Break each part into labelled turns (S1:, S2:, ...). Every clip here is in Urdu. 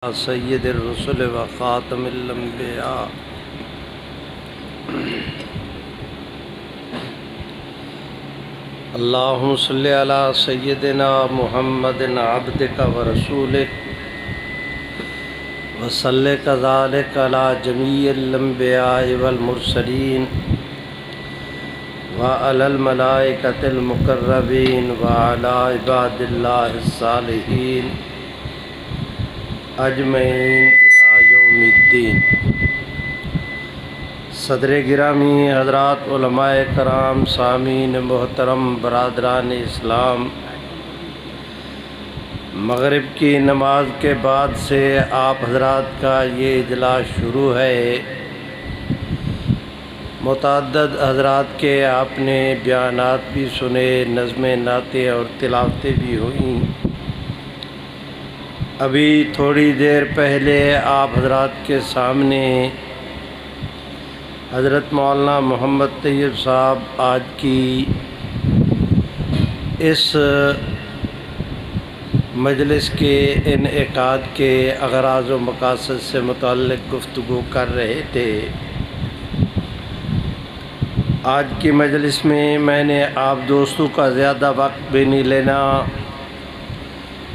S1: سید الرسل و خاتم الانبیاء اللہم صلی علی سیدنا محمد عبدک و رسولک و صلی کذالک علی جمیع الانبیاء والمرسلین و علی الملائکۃ المقربین و علی عباد اللہ الصالحین اجمعین الی یوم الدین۔ صدر گرامی حضرات علماء کرام، سامعین محترم، برادران اسلام، مغرب کی نماز کے بعد سے آپ حضرات کا یہ اجلاس شروع ہے۔ متعدد حضرات کے آپ نے بیانات بھی سنے، نظمیں نعتیں اور تلاوتیں بھی ہوئیں۔ ابھی تھوڑی دیر پہلے آپ حضرات کے سامنے حضرت مولانا محمد طیب صاحب آج کی اس مجلس کے انعقاد کے اغراض و مقاصد سے متعلق گفتگو کر رہے تھے۔ آج کی مجلس میں نے آپ دوستوں کا زیادہ وقت بھی نہیں لینا،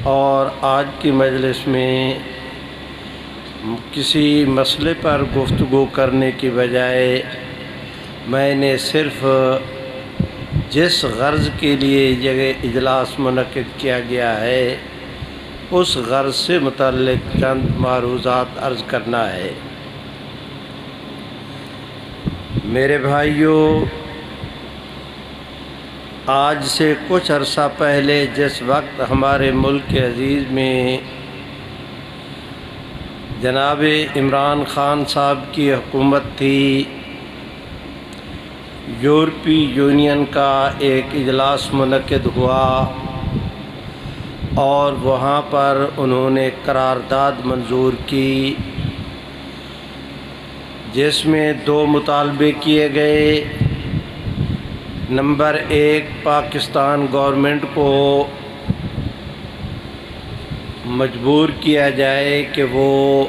S1: اور آج کی مجلس میں کسی مسئلے پر گفتگو کرنے کی بجائے میں نے صرف جس غرض کے لیے یہ اجلاس منعقد کیا گیا ہے اس غرض سے متعلق چند معروضات عرض کرنا ہے۔ میرے بھائیوں، آج سے کچھ عرصہ پہلے جس وقت ہمارے ملک عزیز میں جناب عمران خان صاحب کی حکومت تھی، یورپی یونین کا ایک اجلاس منعقد ہوا اور وہاں پر انہوں نے قرارداد منظور کی جس میں دو مطالبے کیے گئے۔ نمبر ایک، پاکستان گورنمنٹ کو مجبور کیا جائے کہ وہ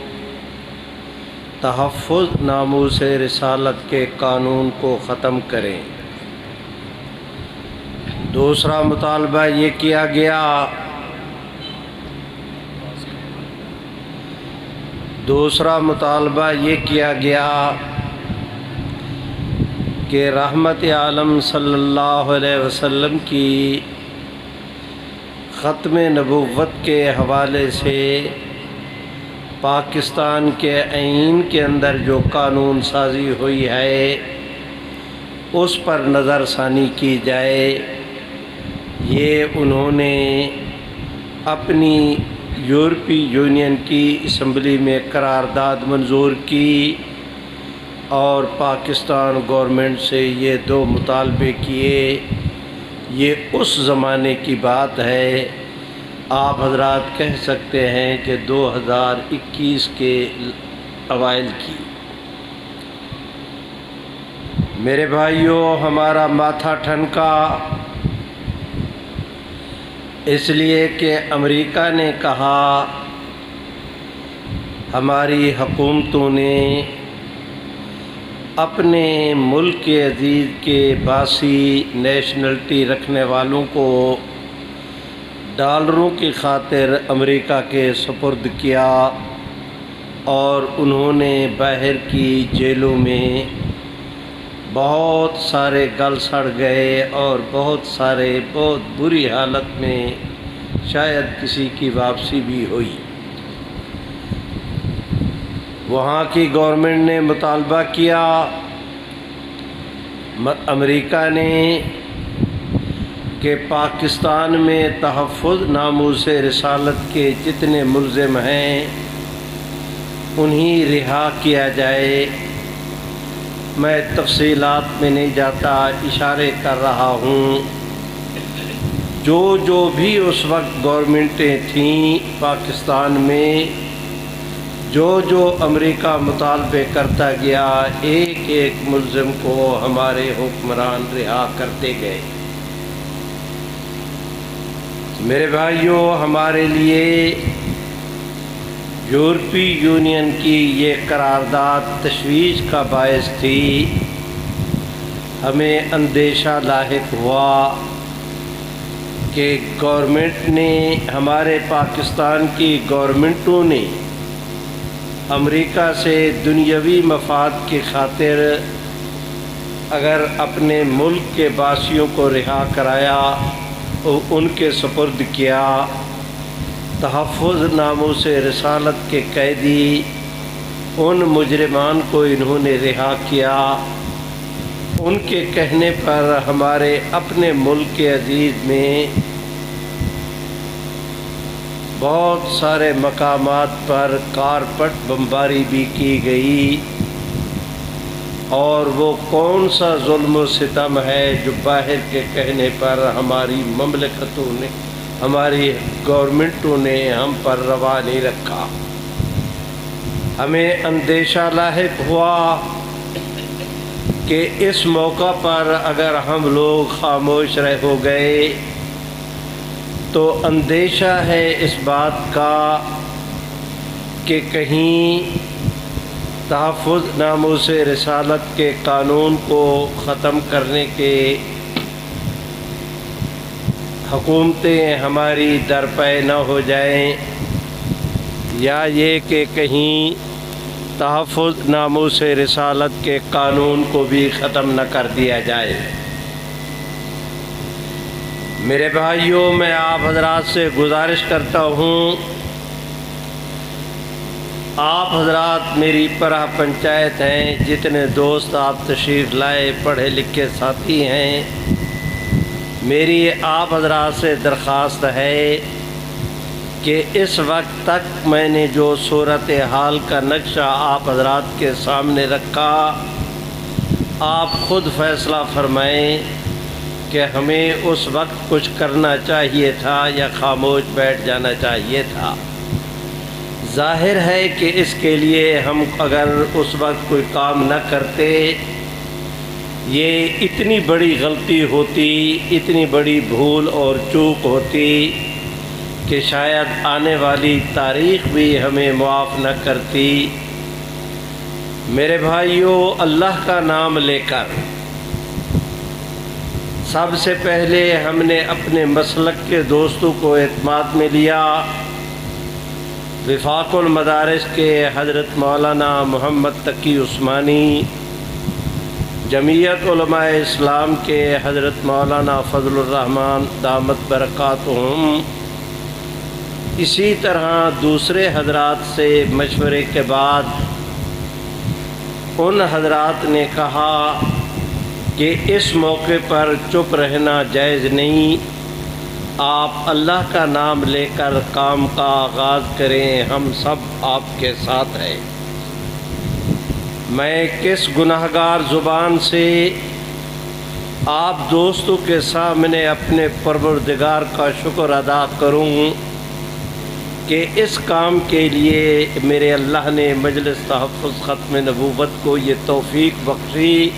S1: تحفظ ناموس رسالت کے قانون کو ختم کریں۔ دوسرا مطالبہ یہ کیا گیا کہ رحمت عالم صلی اللہ علیہ وسلم کی ختم نبوت کے حوالے سے پاکستان کے آئین کے اندر جو قانون سازی ہوئی ہے اس پر نظر ثانی کی جائے۔ یہ انہوں نے اپنی یورپی یونین کی اسمبلی میں قرارداد منظور کی اور پاکستان گورنمنٹ سے یہ دو مطالبے کیے۔ یہ اس زمانے کی بات ہے، آپ حضرات کہہ سکتے ہیں کہ 2021 کے اوائل کی۔ میرے بھائیوں، ہمارا ماتھا ٹھنکا اس لیے کہ امریکہ نے کہا ہماری حکومتوں نے اپنے ملک عزیز کے باسی نیشنلٹی رکھنے والوں کو ڈالروں کی خاطر امریکہ کے سپرد کیا، اور انہوں نے باہر کی جیلوں میں بہت سارے گل سڑ گئے اور بہت سارے بہت بری حالت میں شاید کسی کی واپسی بھی ہوئی۔ وہاں کی گورنمنٹ نے مطالبہ کیا، امریکہ نے، کہ پاکستان میں تحفظ ناموس رسالت کے جتنے ملزم ہیں انہیں رہا کیا جائے۔ میں تفصیلات میں نہیں جاتا، اشارے کر رہا ہوں۔ جو بھی اس وقت گورنمنٹیں تھیں پاکستان میں، جو امریکہ مطالبے کرتا گیا، ایک ایک ملزم کو ہمارے حکمران رہا کرتے گئے۔ میرے بھائیوں، ہمارے لیے یورپی یونین کی یہ قرارداد تشویش کا باعث تھی۔ ہمیں اندیشہ لاحق ہوا کہ گورنمنٹ نے، ہمارے پاکستان کی گورنمنٹوں نے امریکہ سے دنیاوی مفاد کی خاطر اگر اپنے ملک کے باسیوں کو رہا کرایا اور ان کے سپرد کیا، تحفظ ناموس رسالت کے قیدی ان مجرمان کو انہوں نے رہا کیا، ان کے کہنے پر ہمارے اپنے ملک کے عزیز میں بہت سارے مقامات پر کارپٹ بمباری بھی کی گئی۔ اور وہ کون سا ظلم و ستم ہے جو باہر کے کہنے پر ہماری مملکتوں نے، ہماری گورنمنٹوں نے ہم پر روا نہیں رکھا۔ ہمیں اندیشہ لاحق ہوا کہ اس موقع پر اگر ہم لوگ خاموش ہو گئے تو اندیشہ ہے اس بات کا کہ کہیں تحفظ ناموس رسالت کے قانون کو ختم کرنے کے حکومتیں ہماری درپے نہ ہو جائیں، یا یہ کہ کہیں تحفظ ناموس رسالت کے قانون کو بھی ختم نہ کر دیا جائے۔ میرے بھائیوں، میں آپ حضرات سے گزارش کرتا ہوں، آپ حضرات میری پرہ پنچایت ہیں، جتنے دوست آپ تشریف لائے پڑھے لکھے ساتھی ہیں، میری آپ حضرات سے درخواست ہے کہ اس وقت تک میں نے جو صورتحال کا نقشہ آپ حضرات کے سامنے رکھا، آپ خود فیصلہ فرمائیں کہ ہمیں اس وقت کچھ کرنا چاہیے تھا یا خاموش بیٹھ جانا چاہیے تھا۔ ظاہر ہے کہ اس کے لیے ہم اگر اس وقت کوئی کام نہ کرتے، یہ اتنی بڑی غلطی ہوتی، اتنی بڑی بھول اور چوک ہوتی کہ شاید آنے والی تاریخ بھی ہمیں معاف نہ کرتی۔ میرے بھائیوں، اللہ کا نام لے کر سب سے پہلے ہم نے اپنے مسلک کے دوستوں کو اعتماد میں لیا۔ وفاق المدارس کے حضرت مولانا محمد تقی عثمانی، جمعیت علماء اسلام کے حضرت مولانا فضل الرحمن دامت برکاتہم، اسی طرح دوسرے حضرات سے مشورے کے بعد ان حضرات نے کہا کہ اس موقع پر چپ رہنا جائز نہیں، آپ اللہ کا نام لے کر کام کا آغاز کریں، ہم سب آپ کے ساتھ ہیں۔ میں کس گناہگار زبان سے آپ دوستوں کے سامنے اپنے پروردگار کا شکر ادا کروں کہ اس کام کے لیے میرے اللہ نے مجلس تحفظ ختم نبوت کو یہ توفیق بخشی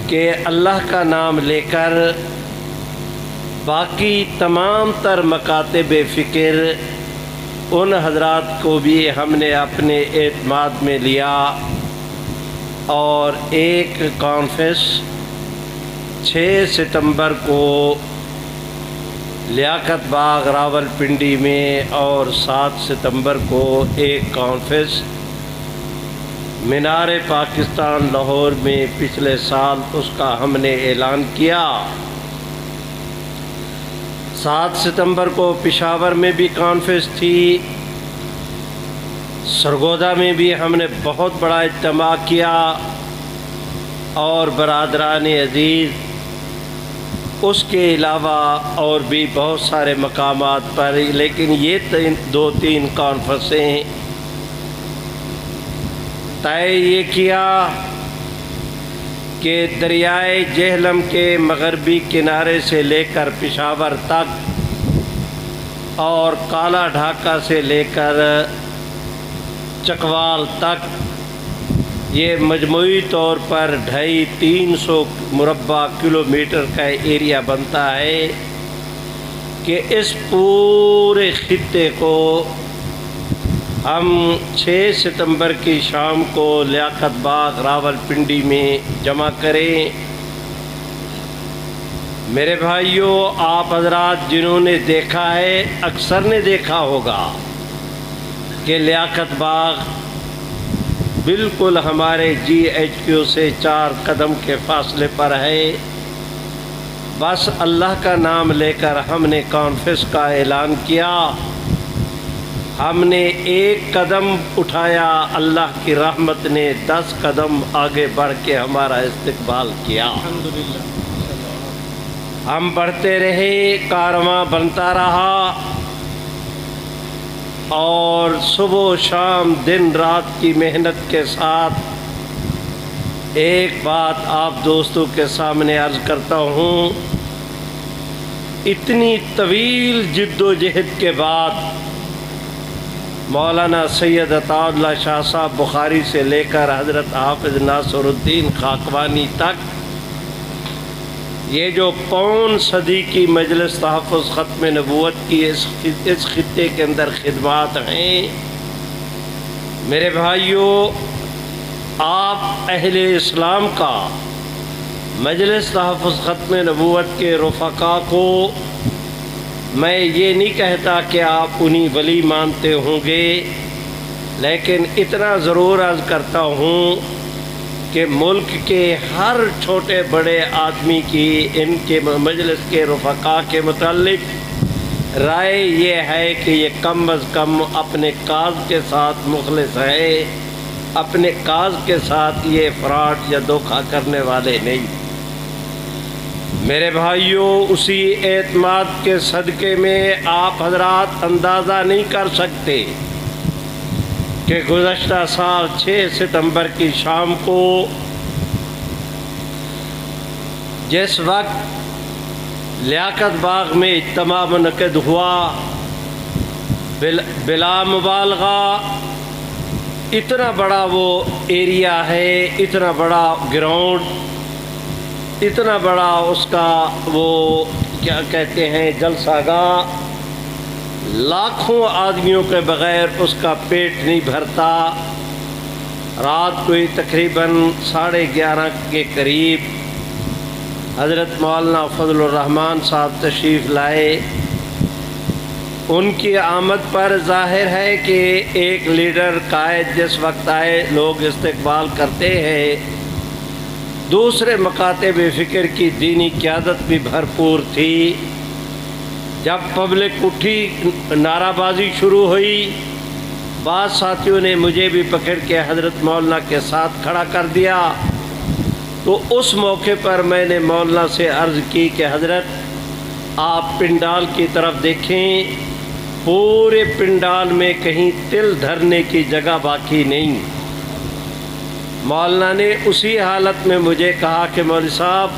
S1: کہ اللہ کا نام لے کر باقی تمام تر مکاتب فکر ان حضرات کو بھی ہم نے اپنے اعتماد میں لیا، اور ایک کانفرنس 6 ستمبر کو لیاقت باغ راولپنڈی میں اور 7 ستمبر کو ایک کانفرنس مینار پاکستان لاہور میں پچھلے سال اس کا ہم نے اعلان کیا۔ 7 ستمبر کو پشاور میں بھی کانفرنس تھی، سرگودا میں بھی ہم نے بہت بڑا اجتماع کیا، اور برادران عزیز اس کے علاوہ اور بھی بہت سارے مقامات پر، لیکن یہ 2-3 کانفرنسیں طے یہ کیا کہ دریائے جہلم کے مغربی کنارے سے لے کر پشاور تک اور کالا ڈھاکہ سے لے کر چکوال تک یہ مجموعی طور پر 250-300 مربع کلومیٹر کا ایریا بنتا ہے کہ اس پورے خطے کو ہم 6 ستمبر کی شام کو لیاقت باغ راولپنڈی میں جمع کریں۔ میرے بھائیوں، آپ حضرات جنہوں نے دیکھا ہے اکثر نے دیکھا ہوگا کہ لیاقت باغ بالکل ہمارے GHQ سے 4 قدم کے فاصلے پر ہے۔ بس اللہ کا نام لے کر ہم نے کانفرنس کا اعلان کیا، ہم نے 1 قدم اٹھایا، اللہ کی رحمت نے 10 قدم آگے بڑھ کے ہمارا استقبال کیا۔ ہم بڑھتے رہے، کارواں بنتا رہا، اور صبح و شام دن رات کی محنت کے ساتھ ایک بات آپ دوستوں کے سامنے عرض کرتا ہوں، اتنی طویل جد و جہد کے بعد مولانا سید عطا اللہ شاہ صاحب بخاری سے لے کر حضرت حافظ ناصر الدین خاقوانی تک یہ جو پون صدی کی مجلس تحفظ ختم نبوت کی اس خطے کے اندر خدمات ہیں، میرے بھائیوں، آپ اہل اسلام کا مجلس تحفظ ختم نبوت کے رفقا کو میں یہ نہیں کہتا کہ آپ انہی ولی مانتے ہوں گے، لیکن اتنا ضرور عرض کرتا ہوں کہ ملک کے ہر چھوٹے بڑے آدمی کی ان کے مجلس کے رفقا کے متعلق رائے یہ ہے کہ یہ کم از کم اپنے کاز کے ساتھ مخلص ہے، اپنے کاز کے ساتھ یہ فراڈ یا دھوکہ کرنے والے نہیں۔ میرے بھائیوں، اسی اعتماد کے صدقے میں آپ حضرات اندازہ نہیں کر سکتے کہ گزشتہ سال 6 ستمبر کی شام کو جس وقت لیاقت باغ میں اجتماع منعقد ہوا، بلا مبالغہ اتنا بڑا وہ ایریا ہے، اتنا بڑا گراؤنڈ، اتنا بڑا اس کا وہ کیا کہتے ہیں جلسہ گاہ، لاکھوں آدمیوں کے بغیر اس کا پیٹ نہیں بھرتا۔ رات کو تقریباً 11:30 کے قریب حضرت مولانا فضل الرحمان صاحب تشریف لائے۔ ان کی آمد پر ظاہر ہے کہ ایک لیڈر قائد جس وقت آئے لوگ استقبال کرتے ہیں، دوسرے مکاتب فکر کی دینی قیادت بھی بھرپور تھی۔ جب پبلک اٹھی، نعرہ بازی شروع ہوئی، بعض ساتھیوں نے مجھے بھی پکڑ کے حضرت مولانا کے ساتھ کھڑا کر دیا، تو اس موقع پر میں نے مولانا سے عرض کی کہ حضرت آپ پنڈال کی طرف دیکھیں، پورے پنڈال میں کہیں تل دھرنے کی جگہ باقی نہیں۔ مولانا نے اسی حالت میں مجھے کہا کہ مولوی صاحب،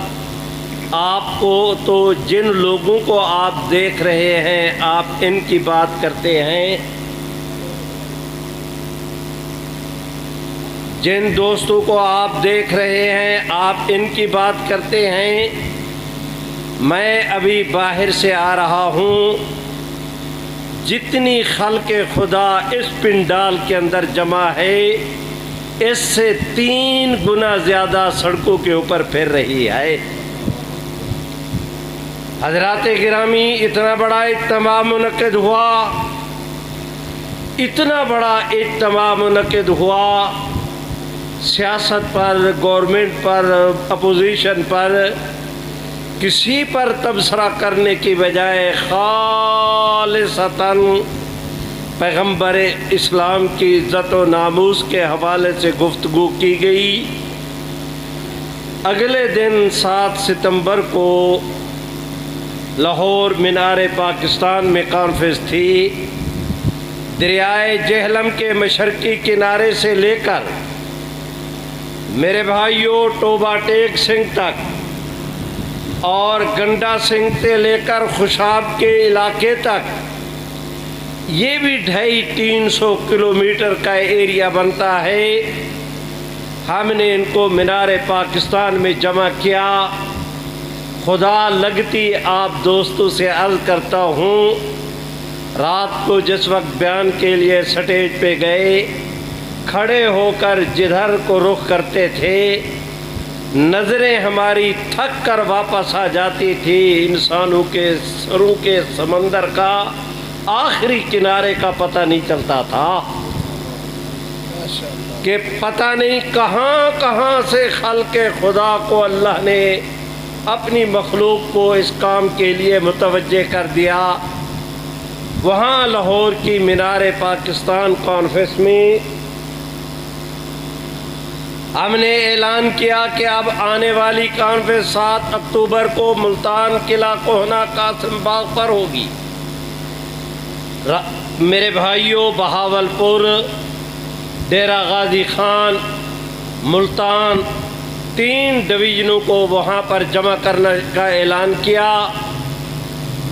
S1: آپ کو تو جن لوگوں کو آپ دیکھ رہے ہیں آپ ان کی بات کرتے ہیں، جن دوستوں کو آپ دیکھ رہے ہیں آپ ان کی بات کرتے ہیں، میں ابھی باہر سے آ رہا ہوں، جتنی خلق خدا اس پنڈال کے اندر جمع ہے اس سے 3 گنا زیادہ سڑکوں کے اوپر پھر رہی ہے۔ حضرات گرامی، اتنا بڑا اجتماع منعقد ہوا، اتنا بڑا اجتماع منعقد ہوا، سیاست پر، گورنمنٹ پر، اپوزیشن پر، کسی پر تبصرہ کرنے کی بجائے خالصتاً پیغمبر اسلام کی عزت و ناموس کے حوالے سے گفتگو کی گئی۔ اگلے دن 7 ستمبر کو لاہور مینار پاکستان میں کانفرنس تھی۔ دریائے جہلم کے مشرقی کنارے سے لے کر میرے بھائیوں ٹوبہ ٹیک سنگھ تک اور گنڈا سنگھ سے لے کر خوشاب کے علاقے تک، یہ بھی 250-300 کلومیٹر کا ایریا بنتا ہے۔ ہم نے ان کو مینار پاکستان میں جمع کیا۔ خدا لگتی آپ دوستوں سے عرض کرتا ہوں، رات کو جس وقت بیان کے لیے سٹیج پہ گئے، کھڑے ہو کر جدھر کو رخ کرتے تھے نظریں ہماری تھک کر واپس آ جاتی تھی انسانوں کے سروں کے سمندر کا آخری کنارے کا پتہ نہیں چلتا تھا کہ پتہ نہیں کہاں کہاں سے خلق خدا کو اللہ نے اپنی مخلوق کو اس کام کے لیے متوجہ کر دیا۔ وہاں لاہور کی مینار پاکستان کانفرنس میں ہم نے اعلان کیا کہ اب آنے والی کانفرنس 7 اکتوبر کو ملتان قلعہ کوہنہ قاسم باغ پر ہوگی۔ میرے بھائیوں، بہاولپور، ڈیرہ غازی خان، ملتان 3 ڈویژنوں کو وہاں پر جمع کرنے کا اعلان کیا،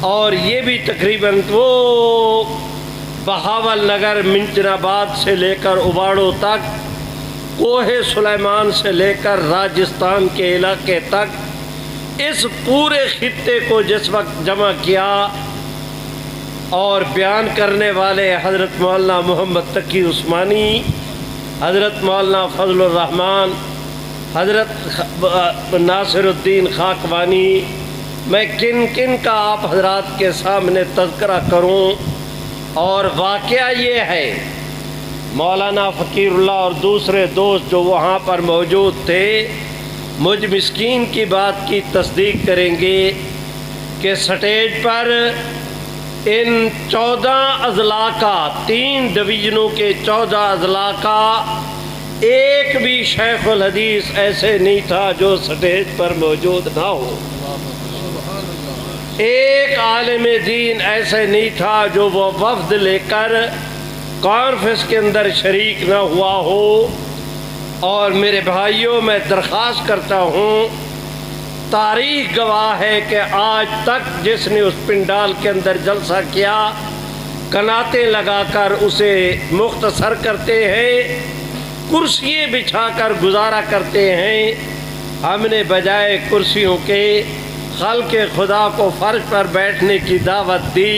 S1: اور یہ بھی تقریباً وہ بہاول نگر منچن آباد سے لے کر اباڑو تک، کوہ سلیمان سے لے کر راجستھان کے علاقے تک، اس پورے خطے کو جس وقت جمع کیا، اور بیان کرنے والے حضرت مولانا محمد تقی عثمانی، حضرت مولانا فضل الرحمن، حضرت ناصر الدین خاکوانی، میں کن کن کا آپ حضرات کے سامنے تذکرہ کروں، اور واقعہ یہ ہے مولانا فقیر اللہ اور دوسرے دوست جو وہاں پر موجود تھے مجھ مسکین کی بات کی تصدیق کریں گے کہ سٹیج پر ان 14 اضلاع کا، 3 ڈویژنوں کے 14 اضلاع کا ایک بھی شیخ الحدیث ایسے نہیں تھا جو سٹیج پر موجود نہ ہو، ایک عالم دین ایسے نہیں تھا جو وہ وفد لے کر کانفرنس کے اندر شریک نہ ہوا ہو۔ اور میرے بھائیوں، میں درخواست کرتا ہوں، تاریخ گواہ ہے کہ آج تک جس نے اس پنڈال کے اندر جلسہ کیا کناتیں لگا کر اسے مختصر کرتے ہیں، کرسیاں بچھا کر گزارا کرتے ہیں۔ ہم نے بجائے کرسیوں کے خلق خدا کو فرش پر بیٹھنے کی دعوت دی،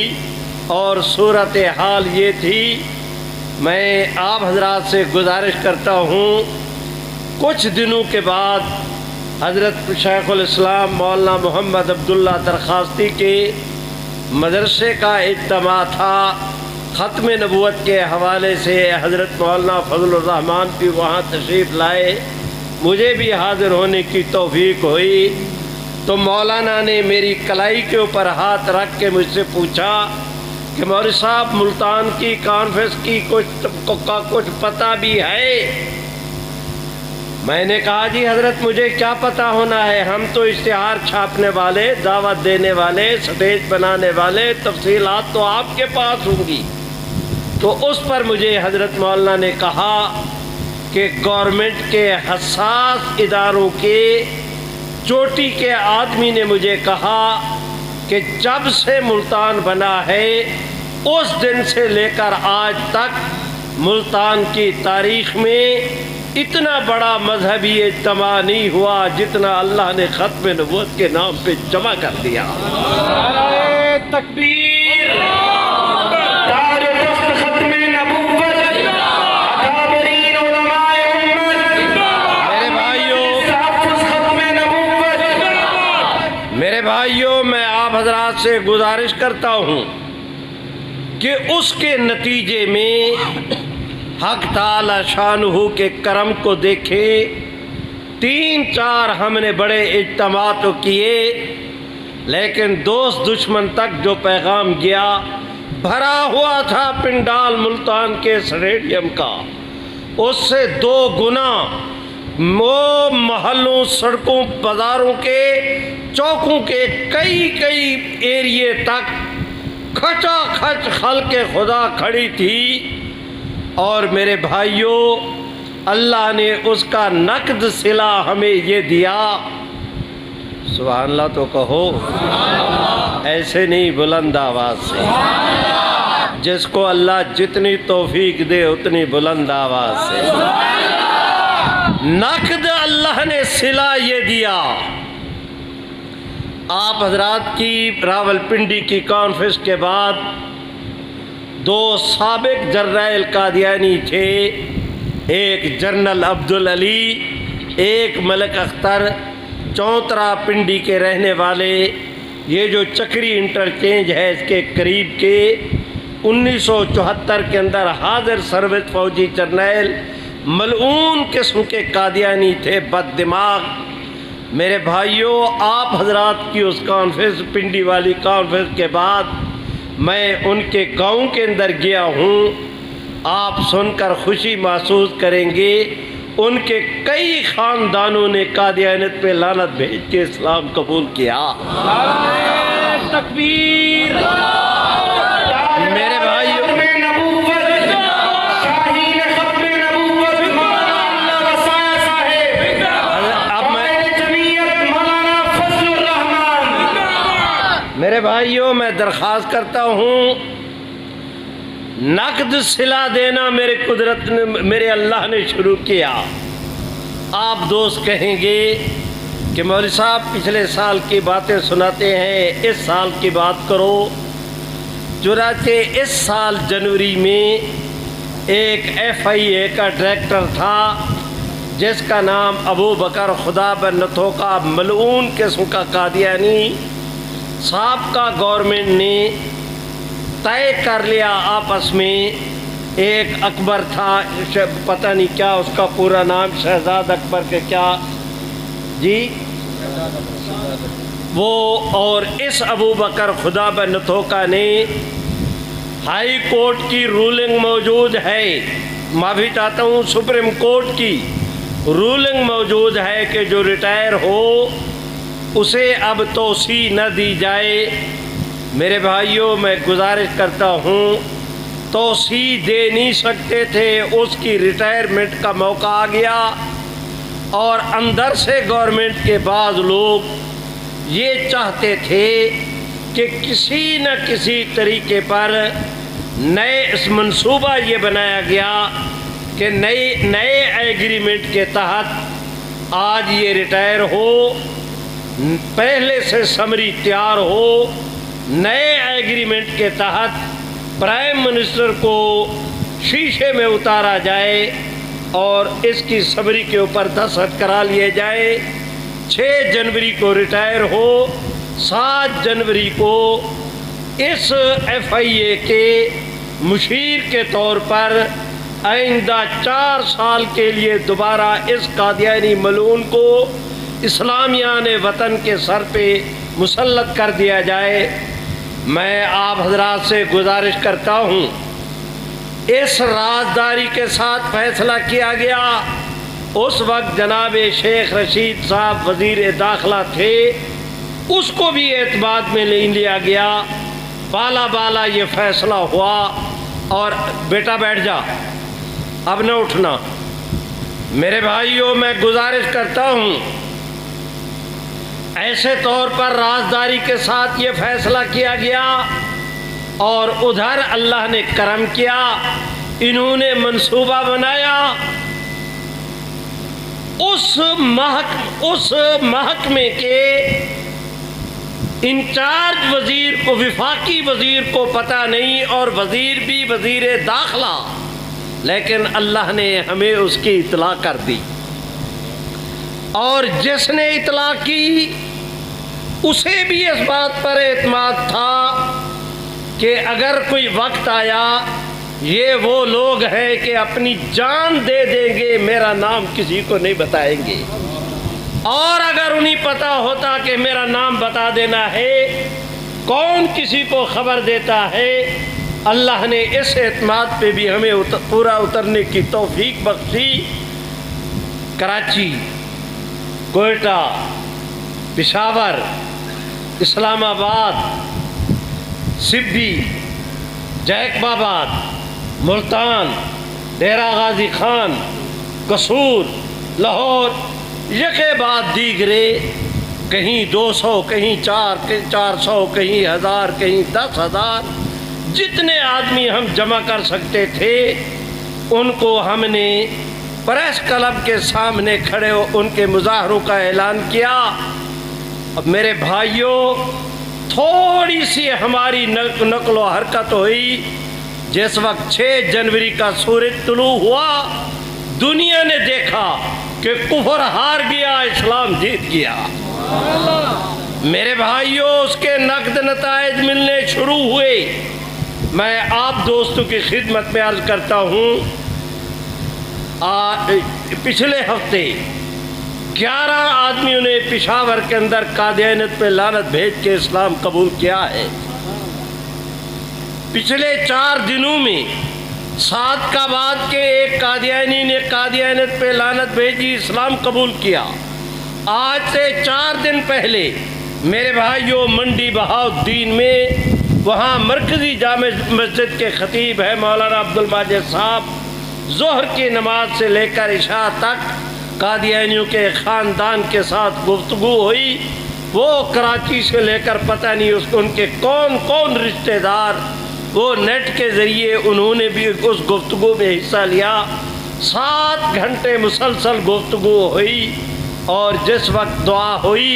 S1: اور صورتحال یہ تھی۔ میں آپ حضرات سے گزارش کرتا ہوں، کچھ دنوں کے بعد حضرت شیخ الاسلام مولانا محمد عبداللہ درخواستی کے مدرسے کا اجتماع تھا، ختم نبوت کے حوالے سے حضرت مولانا فضل الرحمن بھی وہاں تشریف لائے، مجھے بھی حاضر ہونے کی توفیق ہوئی۔ تو مولانا نے میری کلائی کے اوپر ہاتھ رکھ کے مجھ سے پوچھا کہ مولوی صاحب ملتان کی کانفرنس کی کچھ پتہ بھی ہے؟ میں نے کہا جی حضرت مجھے کیا پتہ ہونا ہے، ہم تو اشتہار چھاپنے والے، دعوت دینے والے، سٹیج بنانے والے، تفصیلات تو آپ کے پاس ہوں گی۔ تو اس پر مجھے حضرت مولانا نے کہا کہ گورنمنٹ کے حساس اداروں کے چوٹی کے آدمی نے مجھے کہا کہ جب سے ملتان بنا ہے اس دن سے لے کر آج تک ملتان کی تاریخ میں اتنا بڑا مذہبی اجتماع نہیں ہوا جتنا اللہ نے ختم نبوت کے نام پہ جمع کر دیا۔ نعرہ تکبیر، تاج تخت ختم نبوت، اکابرین علماء امت، میرے بھائیوں، میں آپ حضرات سے گزارش کرتا ہوں کہ اس کے نتیجے میں حق تعالی شانہ کے کرم کو دیکھیں، 3-4 ہم نے بڑے اجتماع تو کیے، لیکن دوست دشمن تک جو پیغام گیا، بھرا ہوا تھا پنڈال ملتان کے اسٹیڈیم کا، اس سے 2 گنا وہ محلوں، سڑکوں، بازاروں کے، چوکوں کے کئی ایریے تک کھچا کھچ خلق خدا کھڑی تھی۔ اور میرے بھائیوں، اللہ نے اس کا نقد صلہ ہمیں یہ دیا، سبحان اللہ تو کہو، ایسے نہیں بلند آواز سے، جس کو اللہ جتنی توفیق دے اتنی بلند آواز سے، نقد اللہ نے صلہ یہ دیا۔ آپ حضرات کی راولپنڈی کی کانفرنس کے بعد دو سابق جرنیل قادیانی تھے، ایک جنرل عبدالعلی، ایک ملک اختر، چونترا پنڈی کے رہنے والے۔ یہ جو چکری انٹرچینج ہے اس کے قریب کے 1974 کے اندر حاضر سروس فوجی جرنیل ملعون قسم کے قادیانی تھے، بد دماغ۔ میرے بھائیوں، آپ حضرات کی اس کانفرنس، پنڈی والی کانفرنس کے بعد میں ان کے گاؤں کے اندر گیا ہوں۔ آپ سن کر خوشی محسوس کریں گے، ان کے کئی خاندانوں نے قادیانیت پہ لعنت بھیج کے اسلام قبول کیا۔
S2: تکبیر!
S1: میرے بھائیوں، میرے بھائیوں، میں درخواست کرتا ہوں، نقد صلہ دینا میرے قدرت نے، میرے اللہ نے شروع کیا۔ آپ دوست کہیں گے کہ مولوی صاحب پچھلے سال کی باتیں سناتے ہیں، اس سال کی بات کرو۔ چنانچہ اس سال جنوری میں ایک FIA کا ڈائریکٹر تھا جس کا نام ابو بکر خدا بن نتھو کا، ملعون قسم کا قادیانی۔ سابقہ گورنمنٹ نے طے کر لیا آپس میں، ایک اکبر تھا، پتہ نہیں کیا اس کا پورا نام، شہزاد اکبر کے کیا جی، وہ اور اس ابو بکر خدا بن نتھو کا نے ہائی کورٹ کی رولنگ موجود ہے، معافی چاہتا ہوں، سپریم کورٹ کی رولنگ موجود ہے کہ جو ریٹائر ہو اسے اب توسیع نہ دی جائے۔ میرے بھائیوں، میں گزارش کرتا ہوں، توسیع دے نہیں سکتے تھے، اس کی ریٹائرمنٹ کا موقع آ گیا، اور اندر سے گورنمنٹ کے بعض لوگ یہ چاہتے تھے کہ کسی نہ کسی طریقے پر اس منصوبہ یہ بنایا گیا کہ نئے ایگریمنٹ کے تحت آج یہ ریٹائر ہو، پہلے سے سمری تیار ہو، نئے ایگریمنٹ کے تحت پرائم منسٹر کو شیشے میں اتارا جائے اور اس کی سمری کے اوپر دستخط کرا لیے جائے۔ 6 جنوری کو ریٹائر ہو، 7 جنوری کو اس FIA کے مشیر کے طور پر آئندہ 4 سال کے لیے دوبارہ اس قادیانی ملعون کو اسلامیان وطن کے سر پہ مسلط کر دیا جائے۔ میں آپ حضرات سے گزارش کرتا ہوں، اس رازداری کے ساتھ فیصلہ کیا گیا۔ اس وقت جناب شیخ رشید صاحب وزیر داخلہ تھے، اس کو بھی اعتماد میں لے لیا گیا۔ بالا یہ فیصلہ ہوا، اور بیٹا بیٹھ جا، اب نہ اٹھنا۔ میرے بھائیوں، میں گزارش کرتا ہوں، ایسے طور پر رازداری کے ساتھ یہ فیصلہ کیا گیا، اور ادھر اللہ نے کرم کیا، انہوں نے منصوبہ بنایا۔ اس محکمے کے انچارج وزیر کو، وفاقی وزیر کو پتہ نہیں، اور وزیر بھی وزیر داخلہ، لیکن اللہ نے ہمیں اس کی اطلاع کر دی، اور جس نے اطلاع کی اسے بھی اس بات پر اعتماد تھا کہ اگر کوئی وقت آیا، یہ وہ لوگ ہیں کہ اپنی جان دے دیں گے، میرا نام کسی کو نہیں بتائیں گے، اور اگر انہیں پتہ ہوتا کہ میرا نام بتا دینا ہے، کون کسی کو خبر دیتا ہے۔ اللہ نے اس اعتماد پہ بھی ہمیں پورا اترنے کی توفیق بخشی۔ کراچی، کوئٹہ، پشاور، اسلام آباد، سبھی، جیکب آباد، ملتان، ڈیرہ غازی خان، قصور، لاہور، یکے بعد دیگرے، کہیں 200، کہیں 400، کہیں 1000، کہیں 10,000، جتنے آدمی ہم جمع کر سکتے تھے ان کو ہم نے پریس کلب کے سامنے کھڑے ہو ان کے مظاہروں کا اعلان کیا۔ اب میرے بھائیوں، تھوڑی سی ہماری نقل و حرکت ہوئی جس وقت 6 جنوری کا سورج طلوع ہوا دنیا نے دیکھا کہ کفر ہار گیا، اسلام جیت گیا۔ میرے بھائیوں، اس کے نقد نتائج ملنے شروع ہوئے۔ میں آپ دوستوں کی خدمت میں عرض کرتا ہوں، پچھلے ہفتے 11 آدمیوں نے پشاور کے اندر قادیانیت پہ لعنت بھیج کے اسلام قبول کیا ہے۔ پچھلے 4 دنوں میں صادقآباد کے ایک قادیانی نے قادیانیت پہ لعنت بھیجی، اسلام قبول کیا۔ آج سے 4 دن پہلے میرے بھائیوں منڈی بہاؤالدین میں، وہاں مرکزی جامع مسجد کے خطیب ہے مولانا عبدالماجد صاحب، ظہر کی نماز سے لے کر عشاء تک قادیانیوں کے خاندان کے ساتھ گفتگو ہوئی۔ وہ کراچی سے لے کر پتہ نہیں ان کے کون کون رشتہ دار، وہ نیٹ کے ذریعے انہوں نے بھی اس گفتگو میں حصہ لیا۔ 7 گھنٹے مسلسل گفتگو ہوئی، اور جس وقت دعا ہوئی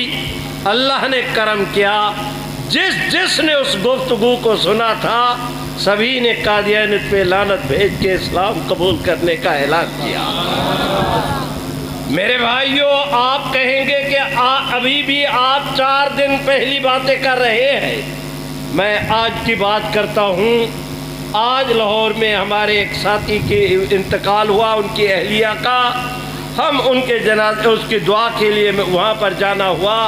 S1: اللہ نے کرم کیا، جس نے اس گفتگو کو سنا تھا سبھی نے قادیانیت پہ لعنت بھیج کے اسلام قبول کرنے کا اعلان کیا۔ میرے بھائیوں، آپ کہیں گے کہ ابھی بھی آپ 4 دن پہلی باتیں کر رہے ہیں۔ میں آج کی بات کرتا ہوں۔ آج لاہور میں ہمارے ایک ساتھی کی انتقال ہوا، ان کی اہلیہ کا۔ ہم ان کے جنازے، اس کی دعا کے لیے وہاں پر جانا ہوا۔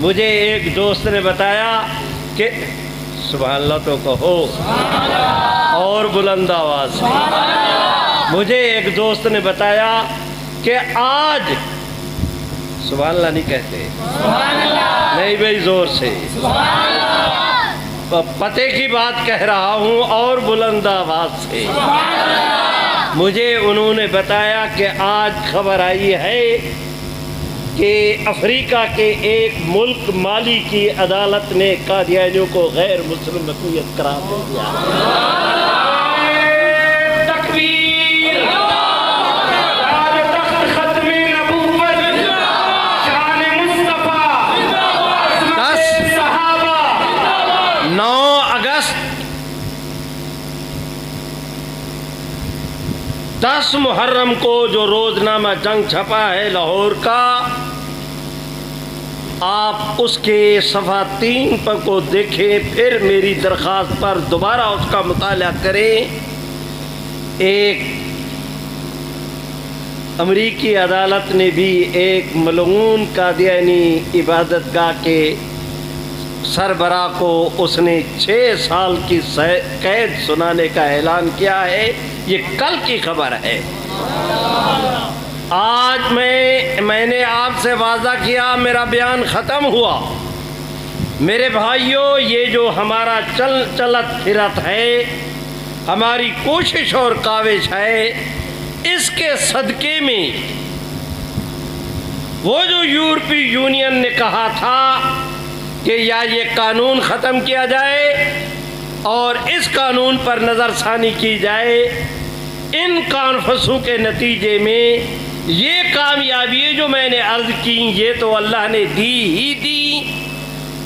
S1: مجھے ایک دوست نے بتایا کہ سبحان اللہ تو کہو اور بلند آواز سے، مجھے ایک دوست نے بتایا کہ آج سبحان اللہ نہیں کہتے، نہیں بھائی زور سے، پتے کی بات کہہ رہا ہوں اور بلند آواز سے، مجھے انہوں نے بتایا کہ آج خبر آئی ہے کہ افریقہ کے ایک ملک مالی کی عدالت نے قادیانیوں کو غیر مسلم ملکیت قرار دے دیا۔ تکبیر! آج تخت ختم نبوت، شان مصطفیٰ، 9 اگست 10 محرم کو جو روزنامہ جنگ چھپا ہے لاہور کا، آپ اس کے صفحہ 3 پر کو دیکھیں، پھر میری درخواست پر دوبارہ اس کا مطالعہ کریں۔ ایک امریکی عدالت نے بھی ایک ملعون قادیانی عبادت گاہ کے سربراہ کو اس نے 6 سال کی قید سنانے کا اعلان کیا ہے۔ یہ کل کی خبر ہے۔ آج میں نے آپ سے واضح کیا، میرا بیان ختم ہوا۔ میرے بھائیوں، یہ جو ہمارا چلت پھرت ہے، ہماری کوشش اور کاوش ہے، اس کے صدقے میں وہ جو یورپی یونین نے کہا تھا کہ یا یہ قانون ختم کیا جائے اور اس قانون پر نظر ثانی کی جائے، ان کانفرنسوں کے نتیجے میں یہ کامیابی جو میں نے عرض کی یہ تو اللہ نے دی ہی دی۔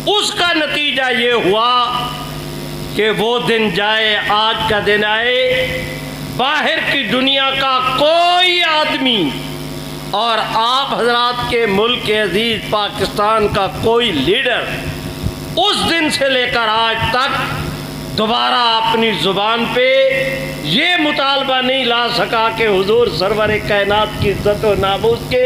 S1: اس کا نتیجہ یہ ہوا کہ وہ دن جائے، آج کا دن آئے، باہر کی دنیا کا کوئی آدمی اور آپ حضرات کے ملک عزیز پاکستان کا کوئی لیڈر اس دن سے لے کر آج تک دوبارہ اپنی زبان پہ یہ مطالبہ نہیں لا سکا کہ حضور سرور کائنات کی عزت و ناموس کے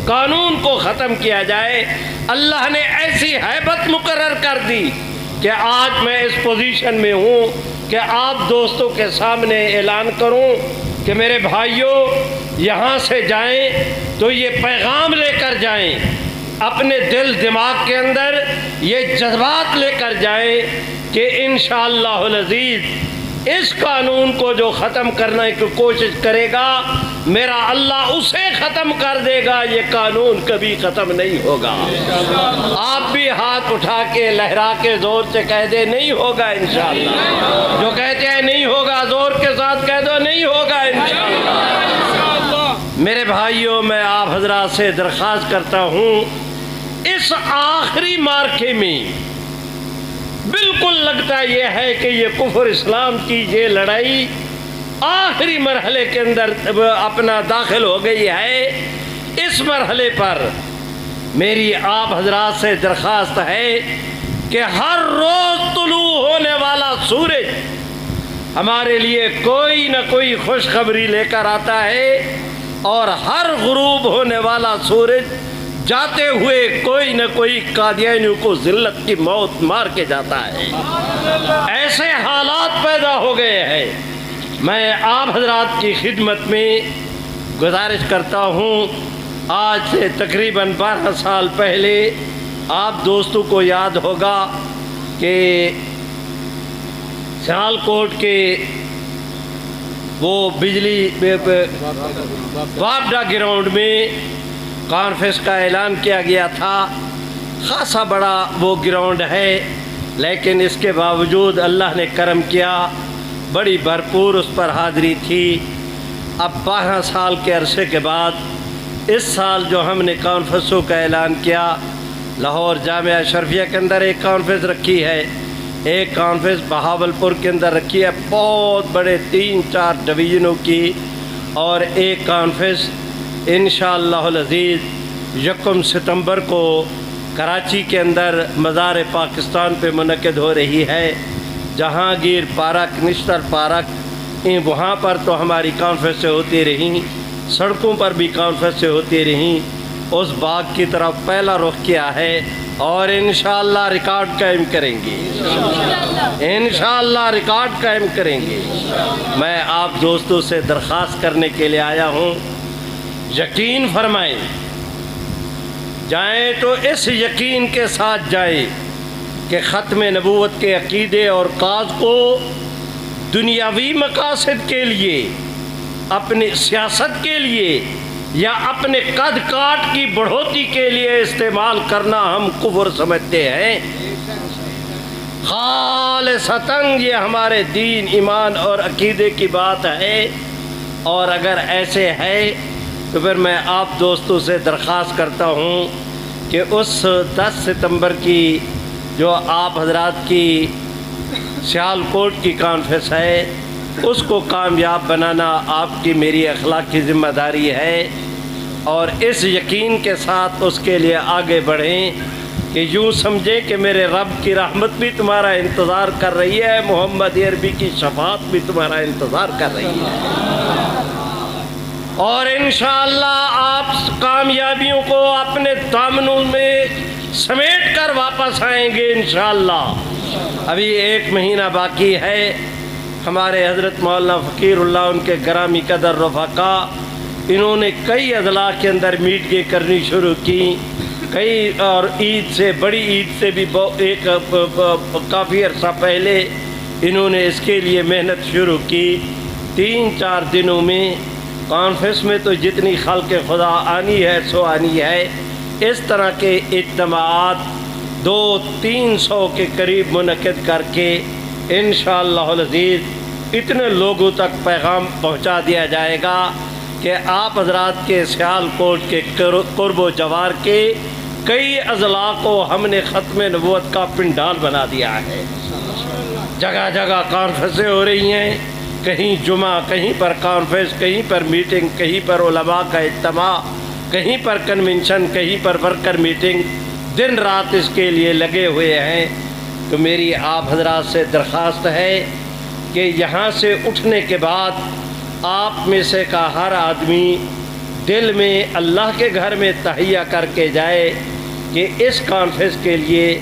S1: قانون کو ختم کیا جائے۔ اللہ نے ایسی ہیبت مقرر کر دی کہ آج میں اس پوزیشن میں ہوں کہ آپ دوستوں کے سامنے اعلان کروں کہ میرے بھائیوں، یہاں سے جائیں تو یہ پیغام لے کر جائیں، اپنے دل دماغ کے اندر یہ جذبات لے کر جائیں کہ انشاءاللہ العزیز اس قانون کو جو ختم کرنے کی کوشش کرے گا میرا اللہ اسے ختم کر دے گا، یہ قانون کبھی ختم نہیں ہوگا۔ آپ بھی ہاتھ اٹھا کے لہرا کے زور سے کہہ دے نہیں ہوگا انشاءاللہ۔ جو کہتے ہیں نہیں ہوگا زور کے ساتھ کہہ دو نہیں ہوگا انشاءاللہ۔ میرے بھائیوں، میں آپ حضرات سے درخواست کرتا ہوں، اس آخری مارکے میں بالکل لگتا یہ ہے کہ یہ کفر اسلام کی یہ لڑائی آخری مرحلے کے اندر اپنا داخل ہو گئی ہے۔ اس مرحلے پر میری آپ حضرات سے درخواست ہے کہ ہر روز طلوع ہونے والا سورج ہمارے لیے کوئی نہ کوئی خوشخبری لے کر آتا ہے، اور ہر غروب ہونے والا سورج جاتے ہوئے کوئی نہ کوئی قادیانیوں کو ذلت کی موت مار کے جاتا ہے۔ ایسے حالات پیدا ہو گئے ہیں۔ میں آپ حضرات کی خدمت میں گزارش کرتا ہوں، آج سے تقریباً 12 سال پہلے آپ دوستوں کو یاد ہوگا کہ سیالکوٹ کے وہ بجلی وابڈا گراؤنڈ میں کانفرنس کا اعلان کیا گیا تھا۔ خاصا بڑا وہ گراؤنڈ ہے، لیکن اس کے باوجود اللہ نے کرم کیا، بڑی بھرپور اس پر حاضری تھی۔ اب 12 سال کے عرصے کے بعد اس سال جو ہم نے کانفرنسوں کا اعلان کیا، لاہور جامعہ اشرفیہ کے اندر ایک کانفرنس رکھی ہے، ایک کانفرنس بہاولپور کے اندر رکھی ہے بہت بڑے 3-4 ڈویژنوں کی، اور ایک کانفرنس انشاءاللہ العزیز 1 ستمبر کو کراچی کے اندر مزار پاکستان پہ منعقد ہو رہی ہے۔ جہانگیر پارک، نشتر پارک، وہاں پر تو ہماری کانفرنسیں ہوتی رہیں، سڑکوں پر بھی کانفرنسیں ہوتی رہیں۔ اس باغ کی طرف پہلا رخ کیا ہے، اور انشاءاللہ ریکارڈ قائم کریں گے، انشاءاللہ ریکارڈ قائم کریں گے۔ میں آپ دوستوں سے درخواست کرنے کے لیے آیا ہوں، یقین فرمائیں، جائیں تو اس یقین کے ساتھ جائیں کہ ختم نبوت کے عقیدے اور کاج کو دنیاوی مقاصد کے لیے، اپنی سیاست کے لیے یا اپنے قد کاٹ کی بڑھوتی کے لیے استعمال کرنا ہم کفر سمجھتے ہیں۔ خالصتاً یہ ہمارے دین، ایمان اور عقیدے کی بات ہے، اور اگر ایسے ہے تو پھر میں آپ دوستوں سے درخواست کرتا ہوں کہ اس 10 ستمبر کی جو آپ حضرات کی سیالکوٹ کی کانفرنس ہے، اس کو کامیاب بنانا آپ کی میری اخلاقی ذمہ داری ہے، اور اس یقین کے ساتھ اس کے لیے آگے بڑھیں کہ یوں سمجھیں کہ میرے رب کی رحمت بھی تمہارا انتظار کر رہی ہے، محمد عربی کی شفاعت بھی تمہارا انتظار کر رہی ہے، اور انشاءاللہ آپ کامیابیوں کو اپنے دامنوں میں سمیٹ کر واپس آئیں گے انشاءاللہ۔ ابھی 1 مہینہ باقی ہے۔ ہمارے حضرت مولانا فقیر اللہ، ان کے گرامی قدر رفقا، انہوں نے کئی اضلاع کے اندر میٹنگیں کرنی شروع کی، کئی، اور عید سے، بڑی عید سے بھی ایک کافی عرصہ پہلے انہوں نے اس کے لیے محنت شروع کی۔ 3-4 دنوں میں کانفرنس میں تو جتنی خلق خدا آنی ہے سو آنی ہے، اس طرح کے اجتماعات 200-300 کے قریب منعقد کر کے انشاءاللہ العزیز اتنے لوگوں تک پیغام پہنچا دیا جائے گا کہ آپ حضرات کے سیالکوٹ کے قرب و جوار کے کئی اضلاع کو ہم نے ختم نبوت کا پنڈال بنا دیا ہے۔ جگہ جگہ کانفرنسیں ہو رہی ہیں، کہیں جمعہ، کہیں پر کانفرنس، کہیں پر میٹنگ، کہیں پر علماء کا اجتماع، کہیں پر کنونشن، کہیں پر ورکر میٹنگ، دن رات اس کے لیے لگے ہوئے ہیں۔ تو میری آپ حضرات سے درخواست ہے کہ یہاں سے اٹھنے کے بعد آپ میں سے کا ہر آدمی دل میں اللہ کے گھر میں تہیہ کر کے جائے کہ اس کانفرنس کے لیے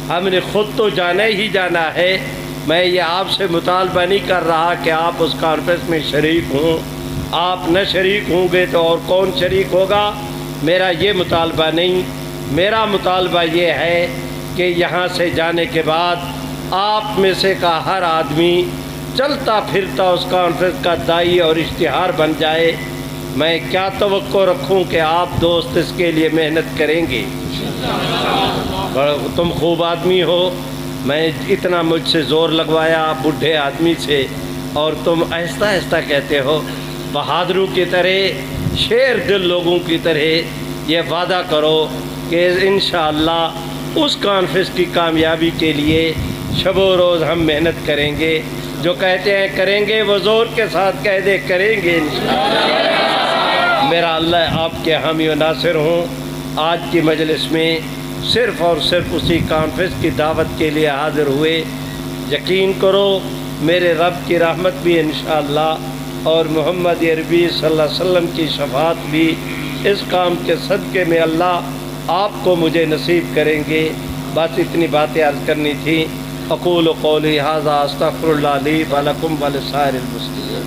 S1: ہم نے خود تو جانا ہی جانا ہے۔ میں یہ آپ سے مطالبہ نہیں کر رہا کہ آپ اس کانفرنس میں شریک ہوں، آپ نہ شریک ہوں گے تو اور کون شریک ہوگا، میرا یہ مطالبہ نہیں۔ میرا مطالبہ یہ ہے کہ یہاں سے جانے کے بعد آپ میں سے کا ہر آدمی چلتا پھرتا اس کانفرنس کا داعی اور اشتہار بن جائے۔ میں کیا توقع رکھوں کہ آپ دوست اس کے لیے محنت کریں گے۔ تم خوب آدمی ہو، میں اتنا مجھ سے زور لگوایا بوڑھے آدمی سے، اور تم آہستہ آہستہ کہتے ہو۔ بہادروں کی طرح، شیر دل لوگوں کی طرح یہ وعدہ کرو کہ انشاءاللہ اس کانفرنس کی کامیابی کے لیے شب و روز ہم محنت کریں گے. جو کہتے ہیں کریں گے وہ زور کے ساتھ کہہ دے کریں گے انشاءاللہ. میرا اللہ آپ کے حامی و ناصر ہوں. آج کی مجلس میں صرف اور صرف اسی کانفرنس کی دعوت کے لیے حاضر ہوئے. یقین کرو میرے رب کی رحمت بھی انشاءاللہ اور محمد عربی صلی اللہ علیہ وسلم کی شفاعت بھی اس کام کے صدقے میں اللہ آپ کو مجھے نصیب کریں گے. بس اتنی باتیں عرض کرنی تھی. اقول قولی ھذا استغفر اللہ لی ولکم ولسائر المسلمین.